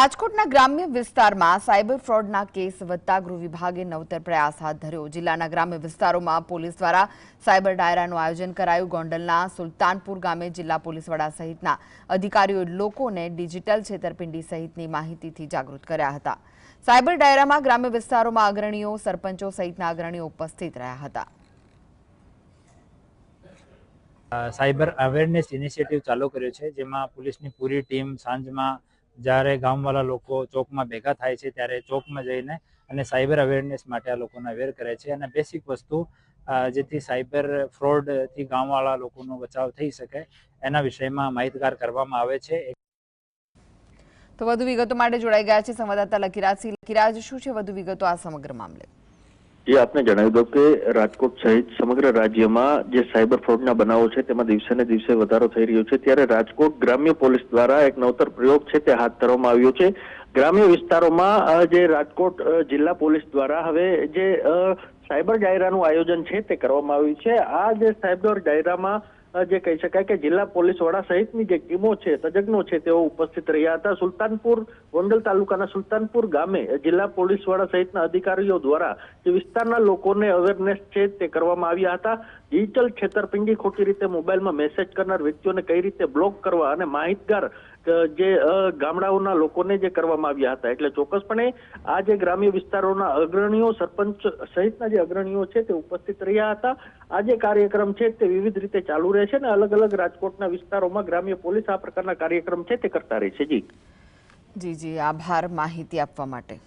રાજકોટના ગ્રામ્ય વિસ્તારમાં સાયબર ફ્રોડના કેસ વધતા ગૃહ વિભાગે નવતર પ્રયાસ હાથ ધર્યો। જિલ્લાના ગ્રામ્ય વિસ્તારોમાં પોલીસ દ્વારા સાયબર ડાયરાનું આયોજન કરાયું। ગોંડલના સુલતાનપુર ગામે જિલ્લા પોલીસ વડા સહિતના અધિકારીઓએ લોકોને ડિજિટલ છેતરપિંડી સહિતની માહિતીથી જાગૃત કર્યા હતા। સાયબર ડાયરામાં ગ્રામ્ય વિસ્તારોમાં અગ્રણીઓ, સરપંચો સહિતના અગ્રણીઓ ઉપસ્થિત રહ્યા હતા। સાયબર અવેરનેસ ઇનિશિયેટિવ ચાલુ કર્યો છે, જેમાં પોલીસની પૂરી ટીમ સાંજમાં જ્યારે ગામવાળા લોકો ચોકમાં ભેગા થાય છે ત્યારે ચોકમાં જઈને અને સાયબર અવેરનેસ માટે આ લોકોને અવેર કરે છે અને બેસિક વસ્તુ જેથી સાયબર ફ્રોડથી ગામવાળા લોકોનો બચાવ થઈ શકે એના વિષયમાં માહિતગાર કરવામાં આવે છે। તો વધુ વિગતો માટે જોડાઈ ગયા છે સંવાદદાતા લકીરાજ। લકીરાજ, શું છે વધુ વિગતો આ સમગ્ર મામલે? જે આપને જણાવી દો કે રાજકોટ સહિત સમગ્ર રાજ્યમાં જે સાયબર ફ્રોડના બનાવો છે તેમાં દિવસે ને દિવસે વધારો થઈ રહ્યો છે। ત્યારે રાજકોટ ગ્રામ્ય પોલીસ દ્વારા એક નવતર પ્રયોગ છે તે હાથ ધરવામાં આવ્યો છે। ગ્રામ્ય વિસ્તારોમાં જે રાજકોટ જિલ્લા પોલીસ દ્વારા હવે જે સાયબર ડાયરાનું આયોજન છે તે કરવામાં આવ્યું છે। આ જે સાયબર ડાયરામાં જે કહી શકાય કે જિલ્લા પોલીસ વડા સહિતની જે ટીમો છે, તજજ્ઞો છે, તેઓ ઉપસ્થિત રહ્યા હતા। સુલતાનપુર ગોંડલ તાલુકાના સુલતાનપુર ગામે જિલ્લા પોલીસ વડા સહિતના અધિકારીઓ દ્વારા જે વિસ્તારના લોકોને અવેરનેસ છે તે કરવામાં આવ્યા હતા। ડિજિટલ છેતરપિંડી, ખોટી રીતે મોબાઈલમાં મેસેજ કરનાર વ્યક્તિઓને કઈ રીતે બ્લોક કરવા અને માહિતગાર જે ગામડાઓના લોકોને જે કરવામાં આવ્યા હતા। એટલે ચોક્કસપણે આ જે ગ્રામ્ય વિસ્તારોના અગ્રણીઓ, સરપંચ સહિતના જે અગ્રણીઓ છે તે ઉપસ્થિત રહ્યા હતા। આ જે કાર્યક્રમ છે તે વિવિધ રીતે ચાલુ રહેશે અને અલગ અલગ રાજકોટના વિસ્તારોમાં ગ્રામ્ય પોલીસ આ પ્રકારના કાર્યક્રમ છે તે કરતા રહેશે। જી, આભાર માહિતી આપવા માટે।